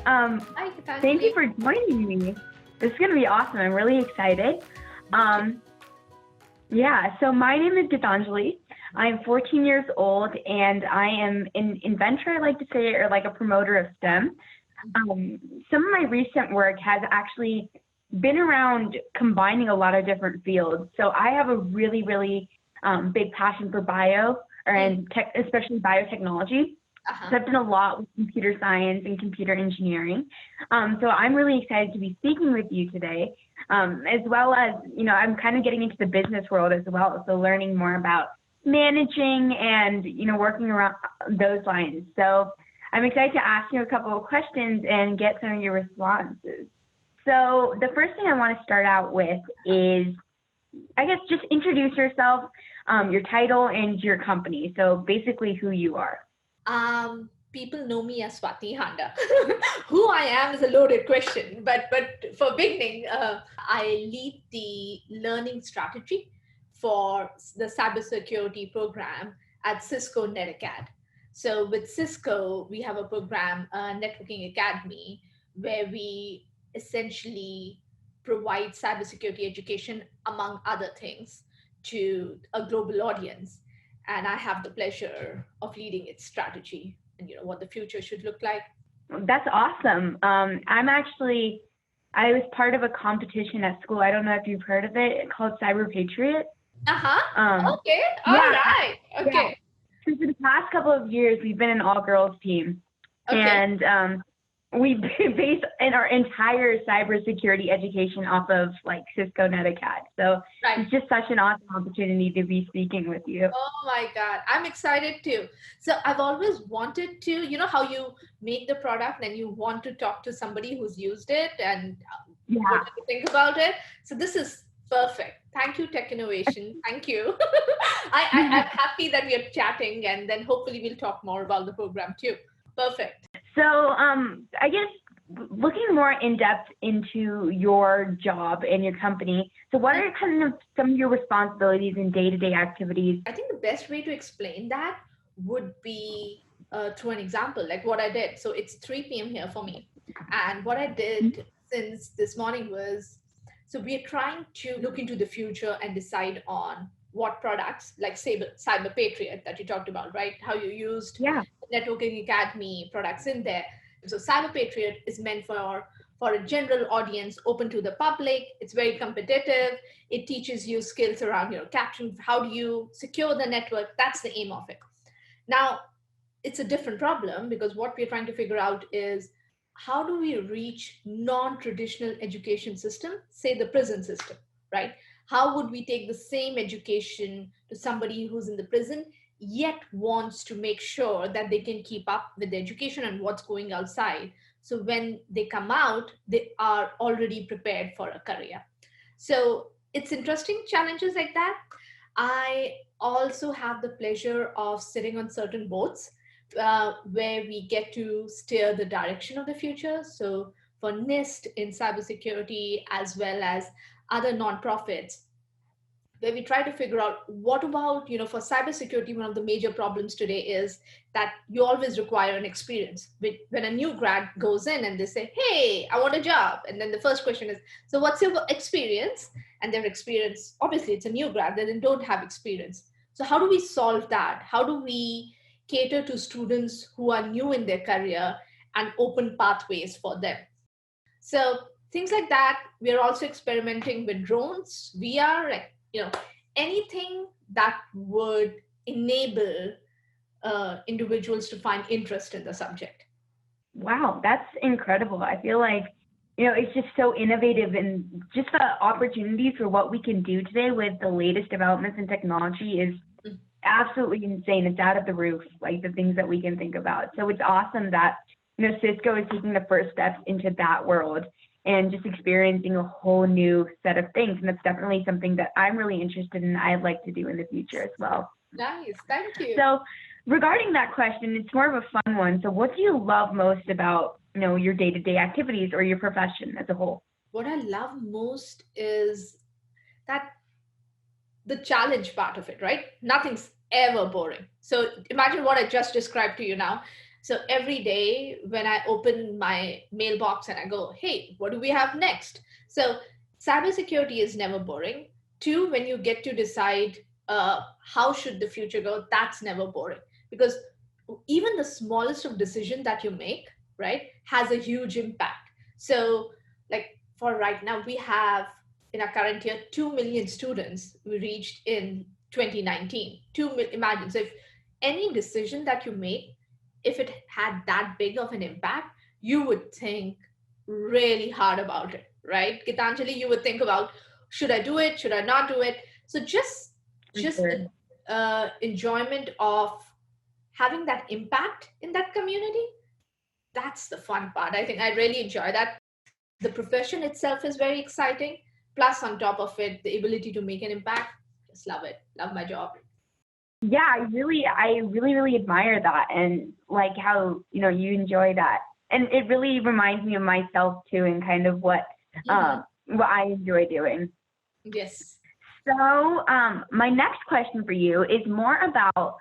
Hi, Thank you Gitanjali. for joining me. This is going to be awesome. I'm really excited. So my name is Gitanjali. I'm 14 years old, and I am an inventor, I like to say, or like a promoter of STEM. Some of my recent work has actually been around combining a lot of different fields. So I have a really big passion for especially biotechnology. Uh-huh. So I've done a lot with computer science and computer engineering. So I'm really excited to be speaking with you today, as well as, I'm kind of getting into the business world as well. So learning more about managing and, working around those lines. So I'm excited to ask you a couple of questions and get some of your responses. So the first thing I want to start out with is, I guess, just introduce yourself, your title, and your company. So basically who you are. People know me as Swati Handa. Who I am is a loaded question, but for beginning, I lead the learning strategy for the cybersecurity program at Cisco Networking. So with Cisco, we have a program, Networking Academy, where we essentially provide cybersecurity education, among other things, to a global audience. And I have the pleasure of leading its strategy and what the future should look like. That's awesome. I was part of a competition at school. I don't know if you've heard of it, called Cyber Patriot. Okay. All right. Okay. Yeah. So for the past couple of years, we've been an all-girls team. Okay. And we base our entire cybersecurity education off of like Cisco Networking. So It's just such an awesome opportunity to be speaking with you. Oh my God, I'm excited too. So I've always wanted to, how you make the product and you want to talk to somebody who's used it and what do you think about it? So this is perfect. Thank you, Technovation. Thank you. I'm happy that we are chatting, and then hopefully we'll talk more about the program too. Perfect. So I guess looking more in depth into your job and your company, so what are kind of some of your responsibilities and day-to-day activities? I think the best way to explain that would be through an example, like what I did. So it's 3 p.m. here for me. And what I did since this morning was, so we're trying to look into the future and decide on what products, like Cyber Patriot that you talked about, right? How you used Networking Academy products in there. So Cyber Patriot is meant for a general audience, open to the public. It's very competitive. It teaches you skills around capturing, how do you secure the network. That's the aim of it. Now, it's a different problem because what we're trying to figure out is, how do we reach non-traditional education system, say the prison system, right? How would we take the same education to somebody who's in the prison, yet wants to make sure that they can keep up with the education and what's going outside? So when they come out, they are already prepared for a career. So it's interesting challenges like that. I also have the pleasure of sitting on certain boards where we get to steer the direction of the future. So for NIST in cybersecurity, as well as other nonprofits, where we try to figure out what about, for cybersecurity, one of the major problems today is that you always require an experience. When a new grad goes in and they say, hey, I want a job. And then the first question is, so what's your experience? And their experience, obviously it's a new grad, they don't have experience. So how do we solve that? How do we cater to students who are new in their career and open pathways for them? So things like that. We are also experimenting with drones, VR, like, anything that would enable individuals to find interest in the subject. Wow, that's incredible. I feel like, it's just so innovative, and just the opportunities for what we can do today with the latest developments in technology is absolutely insane. It's out of the roof, like the things that we can think about. So it's awesome that, Cisco is taking the first steps into that world and just experiencing a whole new set of things. And that's definitely something that I'm really interested in, I'd like to do in the future as well. Nice, thank you. So regarding that question, it's more of a fun one. So what do you love most about, your day-to-day activities or your profession as a whole? What I love most is that the challenge part of it, right? Nothing's ever boring. So imagine what I just described to you now. So every day when I open my mailbox and I go, hey, what do we have next? So cybersecurity is never boring. Two, when you get to decide how should the future go, that's never boring, because even the smallest of decision that you make, right, has a huge impact. So like for right now, we have in our current year 2 million students we reached in 2019. Imagine, so if any decision that you make, if it had that big of an impact, you would think really hard about it, right? Gitanjali, you would think about, should I do it? Should I not do it? So just Sure. the enjoyment of having that impact in that community, that's the fun part. I think I really enjoy that. The profession itself is very exciting. Plus, on top of it, the ability to make an impact. Just love it. Love my job. Yeah, really admire that, and like how, you enjoy that. And it really reminds me of myself too, and kind of what I enjoy doing. Yes. So, my next question for you is more about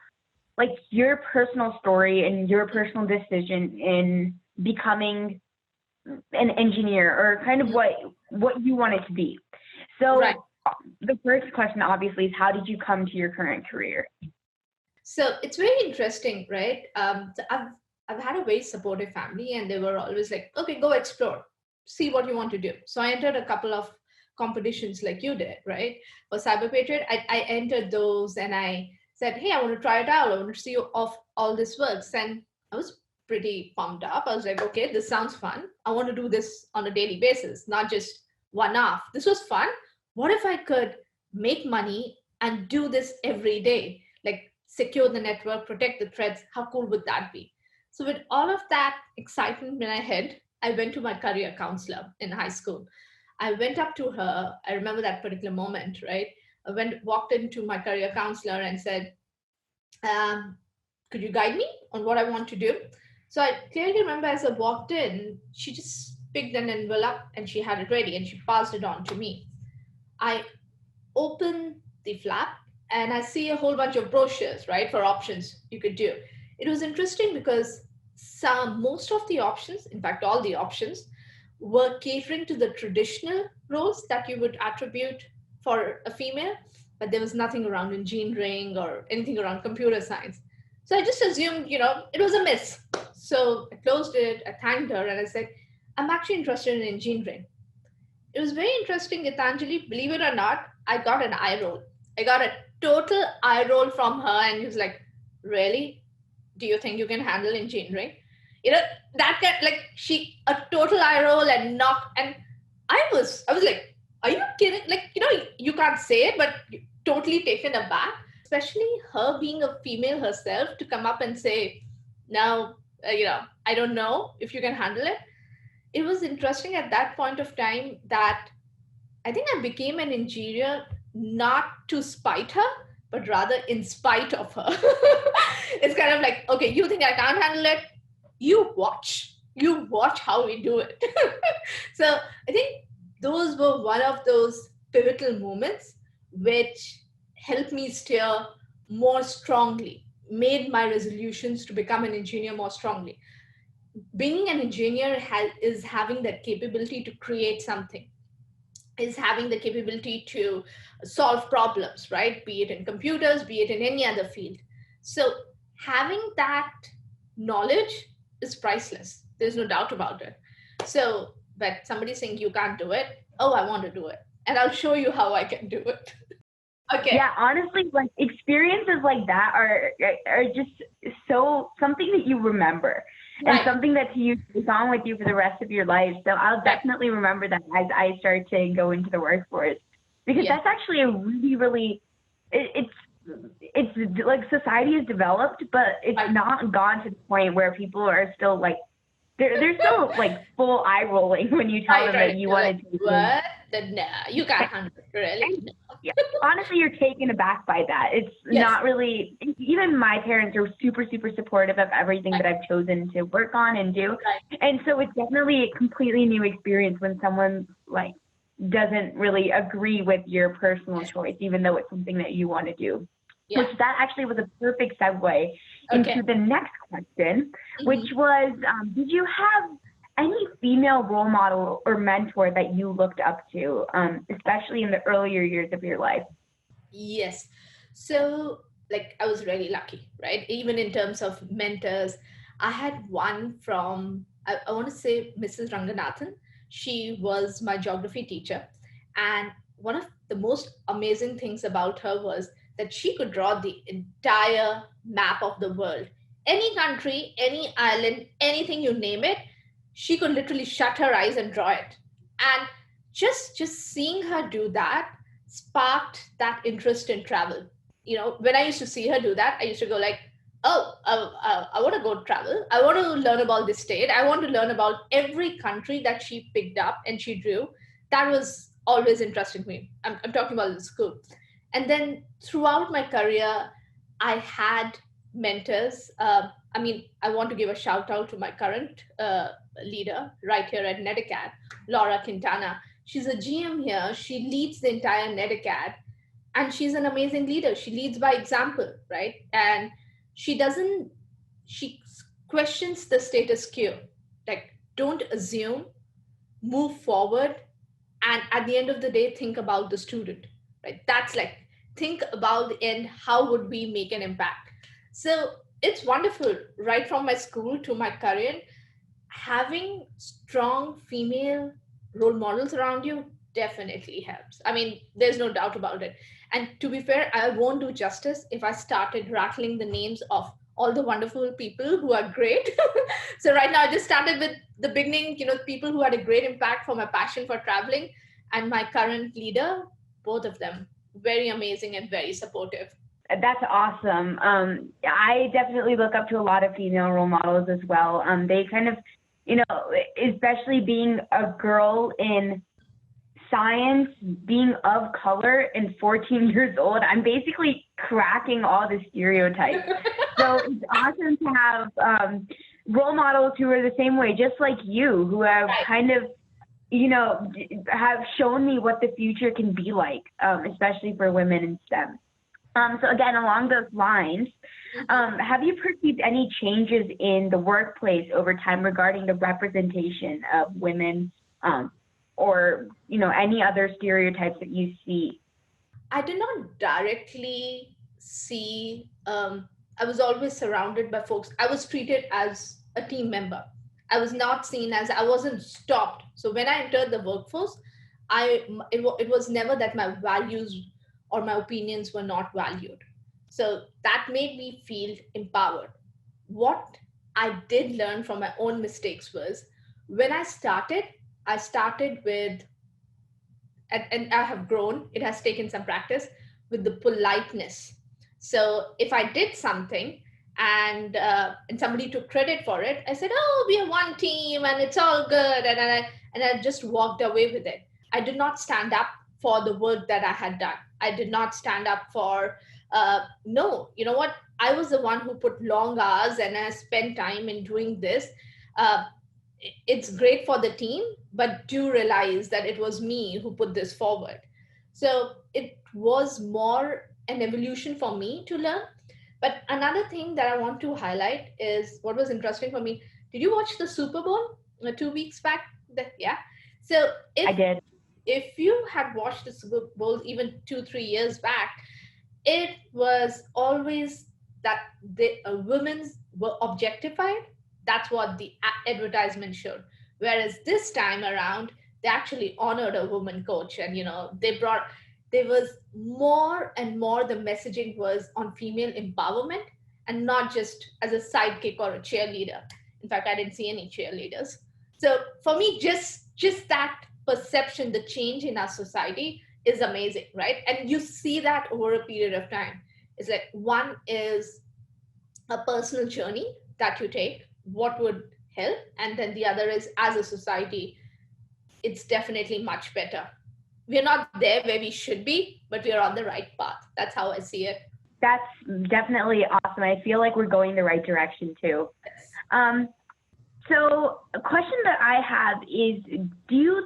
like your personal story and your personal decision in becoming an engineer, or kind of what you want it to be. So, Right. The first question obviously is, how did you come to your current career? So it's very interesting, right? So I've had a very supportive family, and they were always like, okay, go explore, see what you want to do. So I entered a couple of competitions like you did, right? For Cyber Patriot, I entered those, and I said, hey, I want to try it out. I want to see if all this works. And I was pretty pumped up. I was like, okay, this sounds fun. I want to do this on a daily basis, not just one off. This was fun. What if I could make money and do this every day? Like secure the network, protect the threads. How cool would that be? So with all of that excitement in my head, I went to my career counselor in high school. I went up to her. I remember that particular moment, right? Walked into my career counselor and said, could you guide me on what I want to do? So I clearly remember as I walked in, she just picked an envelope and she had it ready and she passed it on to me. I open the flap and I see a whole bunch of brochures, right, for options you could do. It was interesting because most of the options, in fact, all the options, were catering to the traditional roles that you would attribute for a female, but there was nothing around engineering or anything around computer science. So I just assumed, it was a miss. So I closed it, I thanked her, and I said, I'm actually interested in engineering. It was very interesting, Gitanjali, believe it or not, I got an eye roll. I got a total eye roll from her, and he was like, really? Do you think you can handle engineering? That kind, like, a total eye roll and knock, and I was like, are you kidding? Like, you can't say it, but totally taken aback, especially her being a female herself to come up and say, now, I don't know if you can handle it. It was interesting at that point of time that I think I became an engineer not to spite her, but rather in spite of her. It's kind of like, okay, you think I can't handle it? You watch how we do it. So I think those were one of those pivotal moments which helped me steer more strongly, made my resolutions to become an engineer more strongly. Being an engineer is having that capability to create something, is having the capability to solve problems, right? Be it in computers, be it in any other field. So having that knowledge is priceless. There's no doubt about it. So, but somebody's saying you can't do it. Oh, I want to do it. And I'll show you how I can do it. Okay. Yeah, honestly, like experiences like that are just so something that you remember, and something that you take on with you for the rest of your life. So I'll definitely remember that as I start to go into the workforce, because that's actually a really, it's like society has developed, but it's not gone to the point where people are still like, they're still like full eye rolling when you tell them that you wanted to. What? No, you can't handle it, really? No. Yeah, honestly, you're taken aback by that. It's not really, even my parents are super supportive of everything that I've chosen to work on and do. And so it's definitely a completely new experience when someone like doesn't really agree with your personal choice, even though it's something that you want to do. Yeah. which that actually was a perfect segue Okay. into the next question, which Mhm. was, did you have any female role model or mentor that you looked up to, especially in the earlier years of your life? Yes. So, like, I was really lucky, right? Even in terms of mentors, I had one from, I want to say Mrs. Ranganathan. She was my geography teacher. And one of the most amazing things about her was that she could draw the entire map of the world. Any country, any island, anything you name it, she could literally shut her eyes and draw it. And just seeing her do that sparked that interest in travel. When I used to see her do that, I used to go like, oh, I want to go travel. I want to learn about this state. I want to learn about every country that she picked up and she drew. That was always interesting to me. I'm talking about the school. And then throughout my career, I had mentors. I want to give a shout out to my current leader right here at Netacad, Laura Quintana. She's a GM here. She leads the entire Netacad, and she's an amazing leader. She leads by example, right? And she doesn't, she questions the status quo. Like, don't assume, move forward, and at the end of the day, think about the student, right? That's like, think about the end, how would we make an impact? So it's wonderful, right from my school to my career, having strong female role models around you definitely helps. I mean, there's no doubt about it. And to be fair, I won't do justice if I started rattling the names of all the wonderful people who are great. So right now I just started with the beginning, people who had a great impact for my passion for traveling, and my current leader, both of them very amazing and very supportive. That's awesome. I definitely look up to a lot of female role models as well. They kind of, especially being a girl in science, being of color and 14 years old, I'm basically cracking all the stereotypes. So it's awesome to have role models who are the same way, just like you, who have kind of, have shown me what the future can be like, especially for women in STEM. So again, along those lines, have you perceived any changes in the workplace over time regarding the representation of women, or any other stereotypes that you see? I did not directly see, I was always surrounded by folks. I was treated as a team member. I was not seen as, I wasn't stopped. So when I entered the workforce, it was never that my values or my opinions were not valued. So that made me feel empowered. What I did learn from my own mistakes was, when I started with, and I have grown, it has taken some practice, with the politeness. So if I did something and somebody took credit for it, I said, "Oh, we are one team and it's all good," and I just walked away with it. I did not stand up for the work that I had done. I did not stand up for no. You know what? I was the one who put long hours and I spent time in doing this. Uh, it's great for the team, but do realize that it was me who put this forward. So it was more an evolution for me to learn. But another thing that I want to highlight is what was interesting for me. Did you watch the Super Bowl 2 weeks back? Yeah. So I did. if you had watched the Super Bowl even 2-3 years back, it was always that the women were objectified. That's what the advertisement showed. Whereas this time around, they actually honored a woman coach, and there was more and more, the messaging was on female empowerment and not just as a sidekick or a cheerleader. In fact, I didn't see any cheerleaders. So for me, just that perception, the change in our society is amazing, right? And you see that over a period of time. It's like, one is a personal journey that you take, what would help, and then the other is, as a society, it's definitely much better. We're not there where we should be, but we're on the right path. That's how I see it. That's definitely awesome. I feel like we're going the right direction too. Yes. So a question that I have is,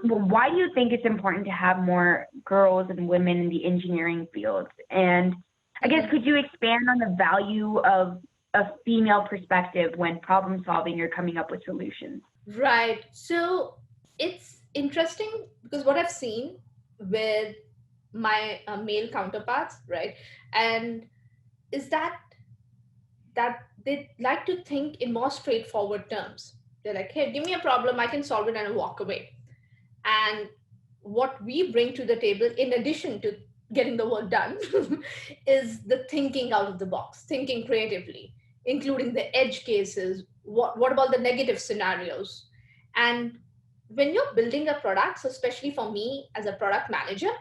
why do you think it's important to have more girls and women in the engineering fields? And I guess, could you expand on the value of a female perspective when problem solving or coming up with solutions? Right. So it's interesting because what I've seen with my male counterparts, right, and is that they like to think in more straightforward terms. They're like, hey, give me a problem, I can solve it and walk away. And what we bring to the table, in addition to getting the work done, is the thinking out of the box, thinking creatively, including the edge cases. What about the negative scenarios? And when you're building a product, so especially for me as a product manager,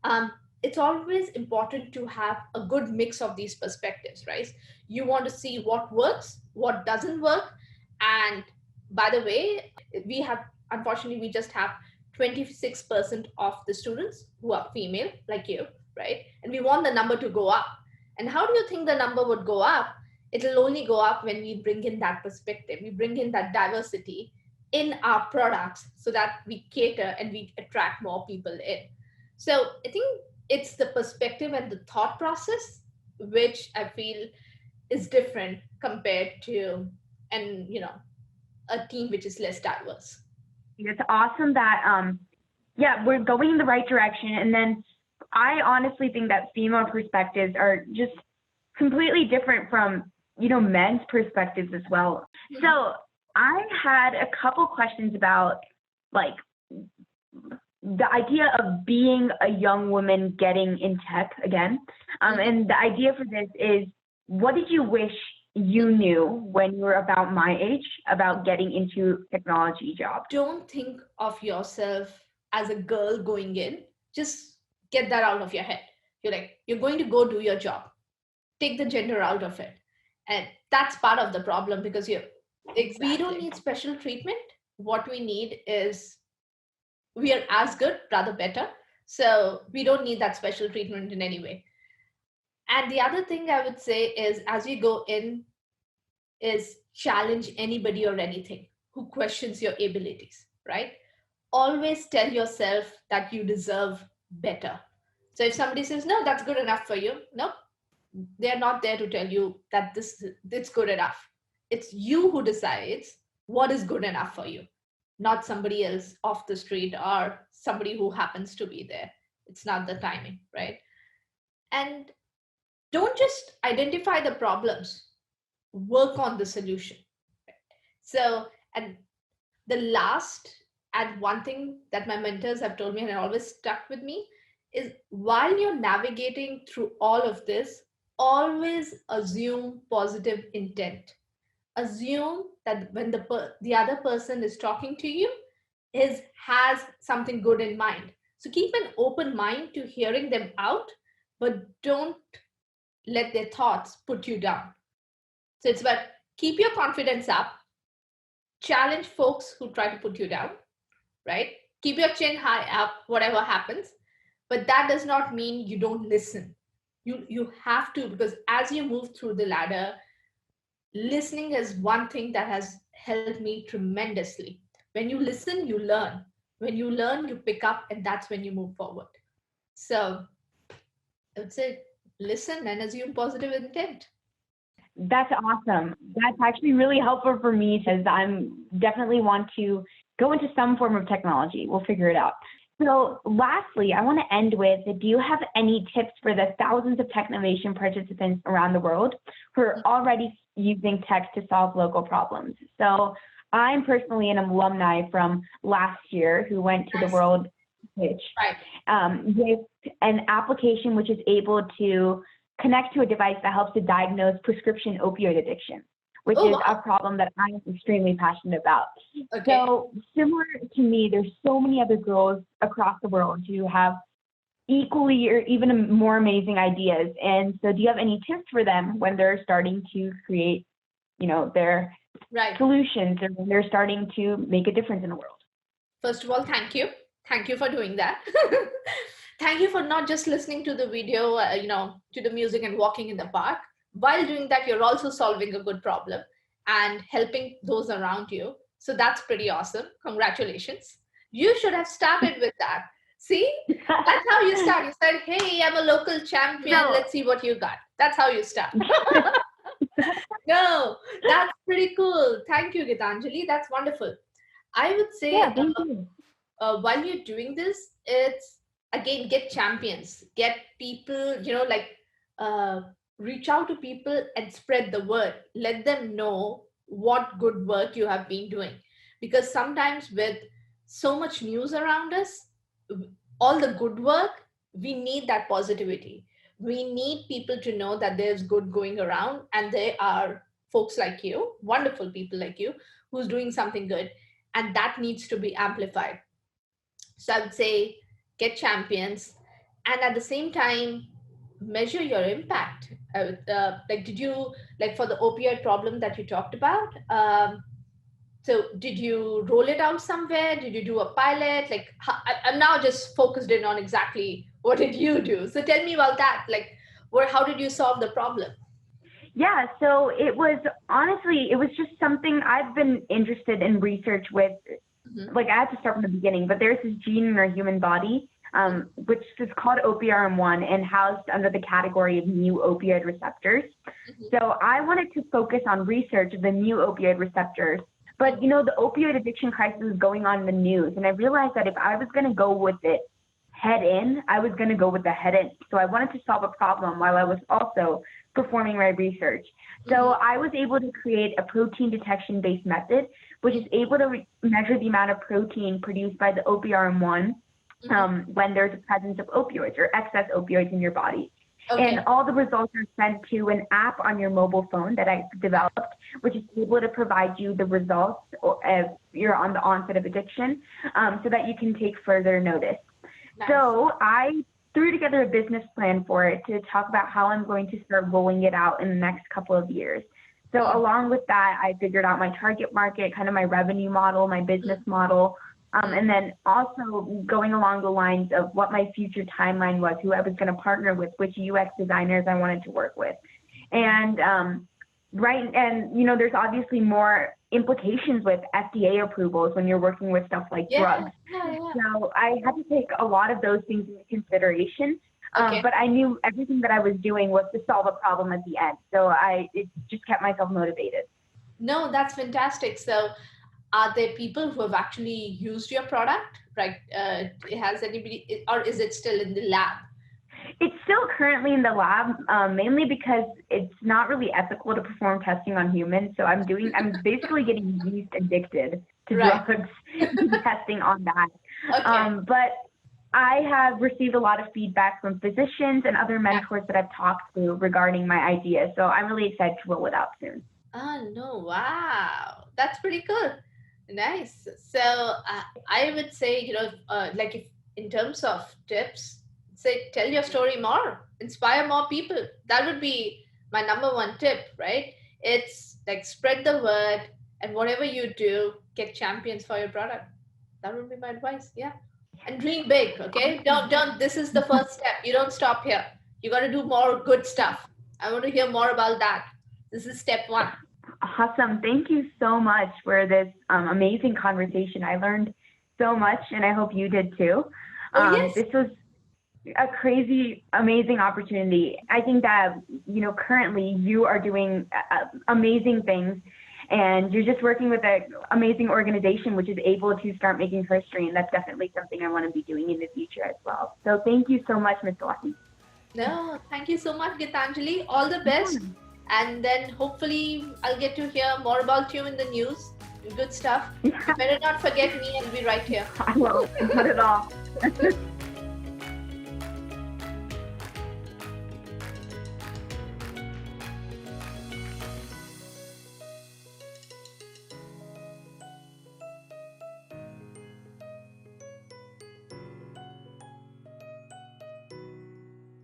um, it's always important to have a good mix of these perspectives, right? You want to see what works, what doesn't work. And by the way, unfortunately, we just have 26% of the students who are female, like you, right? And we want the number to go up. And how do you think the number would go up? It'll only go up when we bring in that perspective, we bring in that diversity in our products so that we cater and we attract more people in. So I think it's the perspective and the thought process which I feel is different compared to a team which is less diverse. It's awesome that we're going in the right direction. And then I honestly think that female perspectives are just completely different from men's perspectives as well. Mm-hmm. So I had a couple questions about like the idea of being a young woman getting in tech again. And the idea for this is, what did you wish you knew when you were about my age about getting into technology jobs? Don't think of yourself as a girl going in. Just get that out of your head. You're going to go do your job. Take the gender out of it. And that's part of the problem, because we don't need special treatment. What we need is, we are as good, rather better. So we don't need that special treatment in any way. And the other thing I would say is, as you go in, is challenge anybody or anything who questions your abilities, right? Always tell yourself that you deserve better. So if somebody says, no, that's good enough for you, no, they're not there to tell you that it's good enough. It's you who decides what is good enough for you, not somebody else off the street or somebody who happens to be there. It's not the timing, right? And don't just identify the problems, work on the solution. So, and the last and one thing that my mentors have told me and it always stuck with me is, while you're navigating through all of this, always assume positive intent. Assume that when the other person is talking to you has something good in mind. So keep an open mind to hearing them out, but don't let their thoughts put you down. So it's about keep your confidence up, challenge folks who try to put you down, right? Keep your chin high up, whatever happens. But that does not mean you don't listen. You have to, because as you move through the ladder, listening is one thing that has helped me tremendously. When you listen, you learn. When you learn, you pick up, and that's when you move forward. So I would say, listen and assume positive intent. That's awesome. That's actually really helpful for me, because I'm definitely want to go into some form of technology. We'll figure it out. So lastly, I want to end with, do you have any tips for the thousands of Technovation participants around the world who are already using tech to solve local problems? So I'm personally an alumni from last year who went to the World Pitch with an application which is able to connect to a device that helps to diagnose prescription opioid addiction, which is a problem that I'm extremely passionate about. Okay. So similar to me, there's so many other girls across the world who have equally or even more amazing ideas. And so do you have any tips for them when they're starting to create, their solutions, or when they're starting to make a difference in the world? First of all, thank you. Thank you for doing that. Thank you for not just listening to the video, to the music and walking in the park. While doing that, you're also solving a good problem and helping those around you. So that's pretty awesome. Congratulations. You should have started with that. See, that's how you start. You said, hey, I'm a local champion. So- Let's see what you got. That's how you start. No, that's pretty cool. Thank you, Gitanjali. That's wonderful. I would say, Yeah, thank you. while you're doing this, it's again, get champions, get people, uh, reach out to people and spread the word. Let them know what good work you have been doing. Because sometimes, with so much news around us, all the good work, we need that positivity. We need people to know that there's good going around, and there are folks like you, wonderful people like you, who's doing something good, and that needs to be amplified. So I would say, get champions, and at the same time, measure your impact. Did you, like, for the opioid problem that you talked about? So did you roll it out somewhere? Did you do a pilot? Like, I'm now just focused in on exactly what did you do. So tell me about that. Like, how did you solve the problem? Yeah, so it was just something I've been interested in research with. Mm-hmm. Like, I had to start from the beginning, but there's this gene in our human body, which is called OPRM1 and housed under the category of mu opioid receptors. Mm-hmm. So I wanted to focus on research of the mu opioid receptors. But, the opioid addiction crisis is going on in the news. And I realized that if I was going to go with it head in, I was going to go with the head in. So I wanted to solve a problem while I was also performing my research. So I was able to create a protein detection based method, which is able to measure the amount of protein produced by the OPRM1 when there's a presence of opioids or excess opioids in your body. Okay. And all the results are sent to an app on your mobile phone that I developed, which is able to provide you the results if you're on the onset of addiction, so that you can take further notice. Nice. So I threw together a business plan for it to talk about how I'm going to start rolling it out in the next couple of years. So along with that, I figured out my target market, kind of my revenue model, my business model, and then also going along the lines of what my future timeline was, who I was going to partner with, which UX designers I wanted to work with. And there's obviously more implications with FDA approvals when you're working with stuff like drugs. Yeah. So I had to take a lot of those things into consideration. But I knew everything that I was doing was to solve a problem at the end. So it just kept myself motivated. No, that's fantastic. So are there people who have actually used your product? Right? Has anybody, or is it still in the lab? It's still currently in the lab, mainly because it's not really ethical to perform testing on humans. So I'm basically getting yeast addicted to drugs testing on that. Okay. But I have received a lot of feedback from physicians and other mentors that I've talked to regarding my idea. So I'm really excited to roll it out soon. Oh, no. Wow. That's pretty cool. Nice. So I would say, like, if in terms of tips, say, tell your story more, inspire more people. That would be my number one tip, right? It's like, spread the word, and whatever you do, get champions for your product. That would be my advice. Yeah. And dream big. Okay. Don't, this is the first step. You don't stop here. You got to do more good stuff. I want to hear more about that. This is step one. Awesome. Thank you so much for this amazing conversation. I learned so much, and I hope you did too. Yes. This was a crazy, amazing opportunity. I think that, currently you are doing amazing things, and you're just working with an amazing organization which is able to start making HERstory, and that's definitely something I want to be doing in the future as well. So thank you so much, Ms. Swati. No, thank you so much, Gitanjali. All the best. And then hopefully I'll get to hear more about you in the news. Good stuff. You better not forget me. I'll be right here. I won't. Not at all.